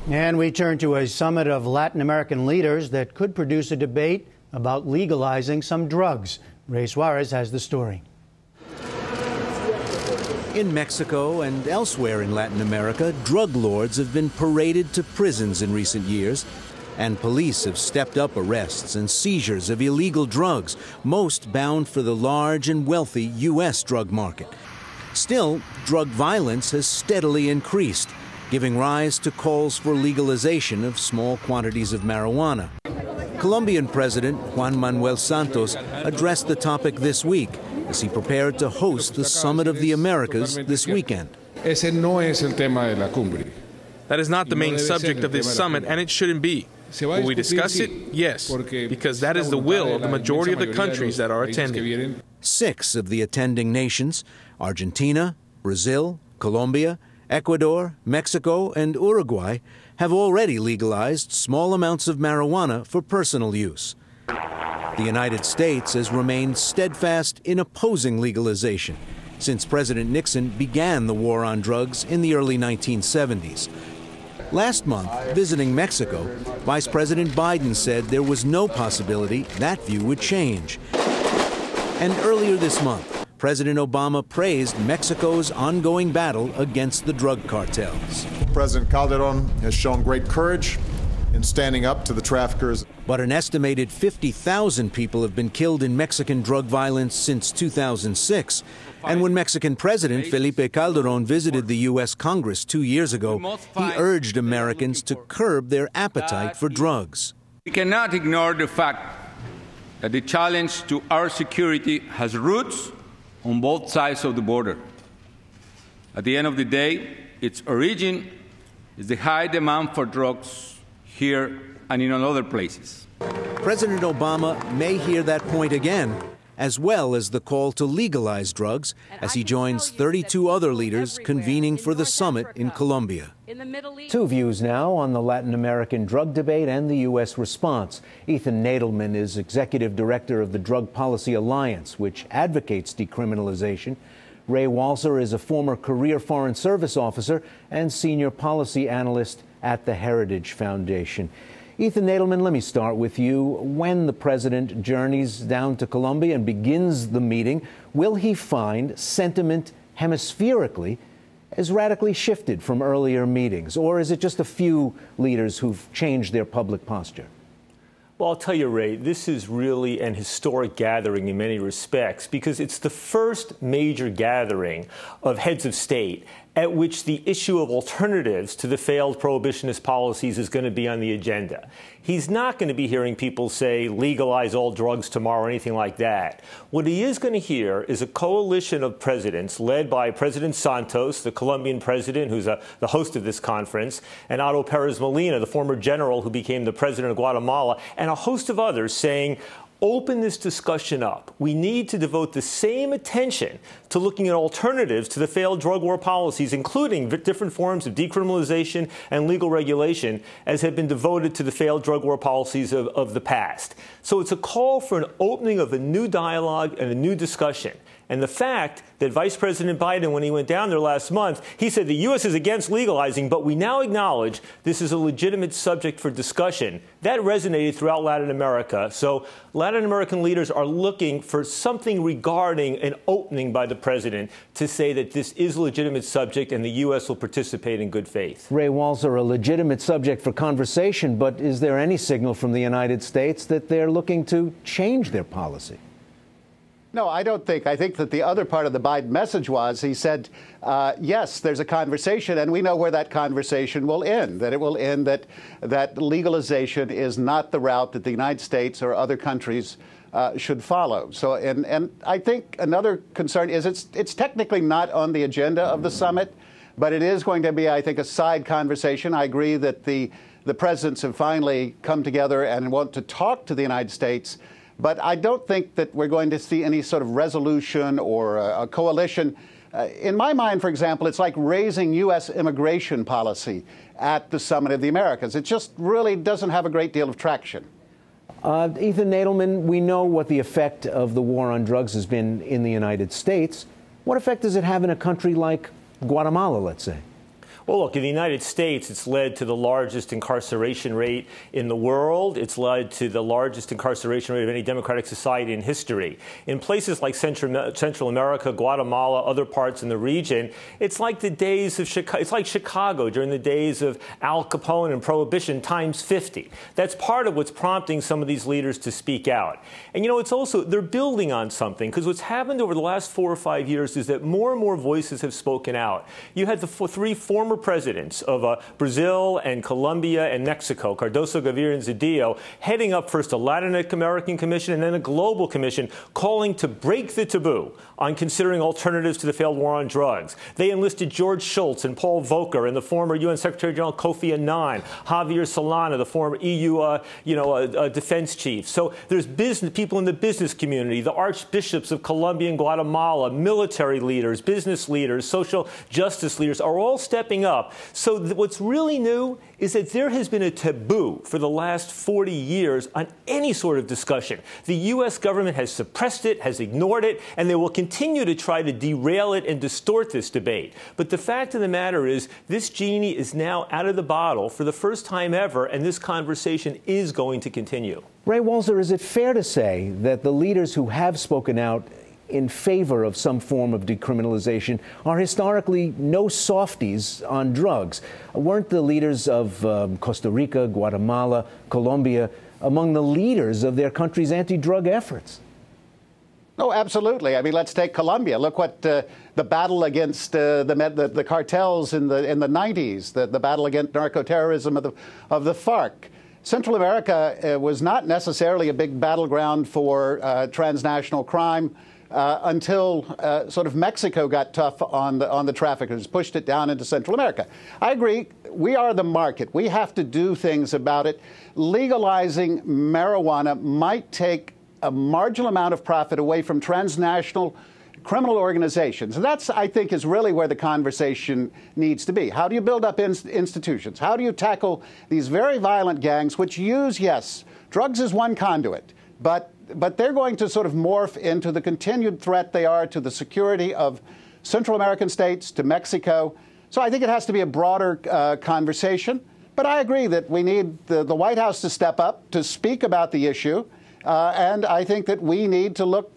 And we turn to a summit of Latin American leaders that could produce a debate about legalizing some drugs. Ray Suarez has the story. In Mexico and elsewhere in Latin America, drug lords have been paraded to prisons in recent years, and police have stepped up arrests and seizures of illegal drugs, most bound for the large and wealthy U.S. drug market. Still, drug violence has steadily increased, giving rise to calls for legalization of small quantities of marijuana. Colombian President Juan Manuel Santos addressed the topic this week as he prepared to host the Summit of the Americas this weekend. That is not the main subject of this summit, and it shouldn't be. Will we discuss it? Yes, because that is the will of the majority of the countries that are attending. 6 of the attending nations, Argentina, Brazil, Colombia, Ecuador, Mexico, and Uruguay, have already legalized small amounts of marijuana for personal use. The United States has remained steadfast in opposing legalization since President Nixon began the war on drugs in the early 1970s. Last month, visiting Mexico, Vice President Biden said there was no possibility that view would change. And earlier this month, President Obama praised Mexico's ongoing battle against the drug cartels. President Calderon has shown great courage in standing up to the traffickers. But an estimated 50,000 people have been killed in Mexican drug violence since 2006. And when Mexican President Felipe Calderon visited the U.S. Congress 2 years ago, he urged Americans to curb their appetite for drugs. We cannot ignore the fact that the challenge to our security has roots on both sides of the border. At the end of the day, its origin is the high demand for drugs here and in other places. President Obama may hear that point again, as well as the call to legalize drugs, as he joins 32 other leaders convening for the summit in Colombia. 2 views now on the Latin American drug debate and the U.S. response. Ethan Nadelmann is executive director of the Drug Policy Alliance, which advocates decriminalization. Ray Walser is a former career Foreign Service officer and senior policy analyst at the Heritage Foundation. Ethan Nadelmann, let me start with you. When the president journeys down to Colombia and begins the meeting, will he find sentiment hemispherically has radically shifted from earlier meetings? Or is it just a few leaders who've changed their public posture? Well, I'll tell you, Ray, this is really an historic gathering in many respects because it's the first major gathering of heads of state at which the issue of alternatives to the failed prohibitionist policies is going to be on the agenda. He's not going to be hearing people say legalize all drugs tomorrow or anything like that. What he is going to hear is a coalition of presidents led by President Santos, the Colombian president who's the host of this conference, and Otto Perez Molina, the former general who became the president of Guatemala, and a host of others saying, open this discussion up. We need to devote the same attention to looking at alternatives to the failed drug war policies, including different forms of decriminalization and legal regulation, as have been devoted to the failed drug war policies of the past. So it's a call for an opening of a new dialogue and a new discussion. And the fact that Vice President Biden, when he went down there last month, he said the U.S. is against legalizing, but we now acknowledge this is a legitimate subject for discussion. That resonated throughout Latin America. So Latin American leaders are looking for something regarding an opening by the president to say that this is a legitimate subject and the U.S. will participate in good faith. Ray Walser, a legitimate subject for conversation, but is there any signal from the United States that they're looking to change their policy? No, I don't think. I think that the other part of the Biden message was he said, yes, there's a conversation, and we know where that conversation will end, that it will end that legalization is not the route that the United States or other countries should follow. So, and I think another concern is it's technically not on the agenda of the summit, but it is going to be, I think, a side conversation. I agree that the presidents have finally come together and want to talk to the United States. But I don't think that we're going to see any sort of resolution or a coalition. In my mind, for example, it's like raising U.S. immigration policy at the Summit of the Americas. It just really doesn't have a great deal of traction. Ethan Nadelmann, we know what the effect of the war on drugs has been in the United States. What effect does it have in a country like Guatemala, let's say? Well, look, in the United States, it's led to the largest incarceration rate in the world. It's led to the largest incarceration rate of any democratic society in history. In places like Central America, Guatemala, other parts in the region, it's like the days of Chicago. It's like Chicago during the days of Al Capone and Prohibition times 50. That's part of what's prompting some of these leaders to speak out. And, you know, it's also, they're building on something, because what's happened over the last 4 or 5 years is that more and more voices have spoken out. You had the three former presidents of Brazil and Colombia and Mexico, Cardoso, Gaviria, and Zedillo, heading up first a Latin American commission and then a global commission, calling to break the taboo on considering alternatives to the failed war on drugs. They enlisted George Shultz and Paul Volcker and the former UN Secretary General Kofi Annan, Javier Solana, the former EU defense chief. So there's people in the business community, the archbishops of Colombia and Guatemala, military leaders, business leaders, social justice leaders are all stepping up. So what's really new is that there has been a taboo for the last 40 years on any sort of discussion. The U.S. government has suppressed it, has ignored it, and they will continue to try to derail it and distort this debate. But the fact of the matter is, this genie is now out of the bottle for the first time ever, and this conversation is going to continue. Ray Walzer, is it fair to say that the leaders who have spoken out in favor of some form of decriminalization are historically no softies on drugs? Weren't the leaders of Costa Rica, Guatemala, Colombia among the leaders of their country's anti-drug efforts? Oh, absolutely. I mean, let's take Colombia. Look what the battle against the cartels in the 90s, the battle against narco-terrorism of the FARC. Central America was not necessarily a big battleground for transnational crime until sort of Mexico got tough on the traffickers, pushed it down into Central America. I agree. We are the market. We have to do things about it. Legalizing marijuana might take a marginal amount of profit away from transnational criminal organizations. And that's, I think, is really where the conversation needs to be. How do you build up institutions? How do you tackle these very violent gangs which use, yes, drugs is one conduit, but they're going to sort of morph into the continued threat they are to the security of Central American states, to Mexico. So I think it has to be a broader conversation. But I agree that we need the White House to step up, to speak about the issue. And I think that we need to look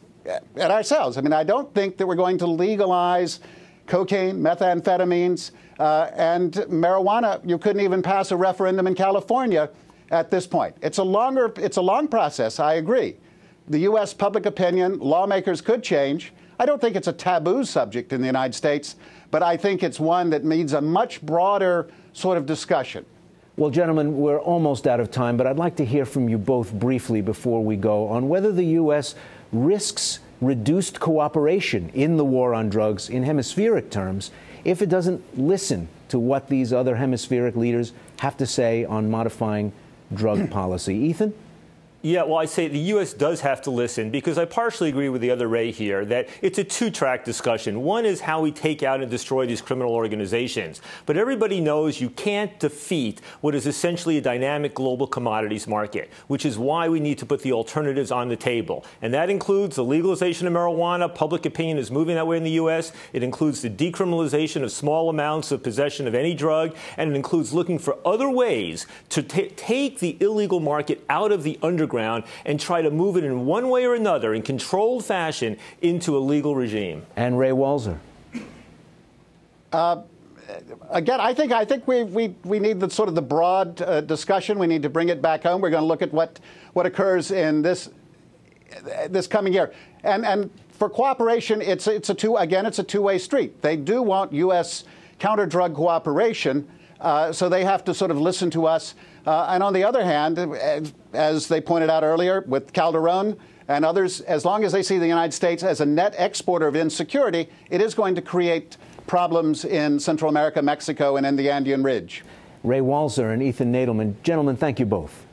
at ourselves. I mean, I don't think that we're going to legalize cocaine, methamphetamines, and marijuana. You couldn't even pass a referendum in California at this point. It's a long process, I agree. The U.S. public opinion, lawmakers could change. I don't think it's a taboo subject in the United States, but I think it's one that needs a much broader sort of discussion. Well, gentlemen, we're almost out of time, but I'd like to hear from you both briefly before we go on whether the U.S. risks reduced cooperation in the war on drugs in hemispheric terms if it doesn't listen to what these other hemispheric leaders have to say on modifying drug policy. Ethan? Yeah, well, I say the U.S. does have to listen, because I partially agree with the other Ray here that it's a two-track discussion. One is how we take out and destroy these criminal organizations. But everybody knows you can't defeat what is essentially a dynamic global commodities market, which is why we need to put the alternatives on the table. And that includes the legalization of marijuana. Public opinion is moving that way in the U.S. It includes the decriminalization of small amounts of possession of any drug. And it includes looking for other ways to take the illegal market out of the underground and try to move it in one way or another in controlled fashion into a legal regime. And Ray Walzer. Again, I think we need the sort of the broad discussion. We need to bring it back home. We're going to look at what occurs in this coming year. And for cooperation, it's a two-way street. They do want U.S. counter-drug cooperation, so they have to sort of listen to us. And on the other hand, as they pointed out earlier with Calderon and others, as long as they see the United States as a net exporter of insecurity, it is going to create problems in Central America, Mexico, and in the Andean Ridge. Ray Walzer and Ethan Nadelmann, gentlemen, thank you both.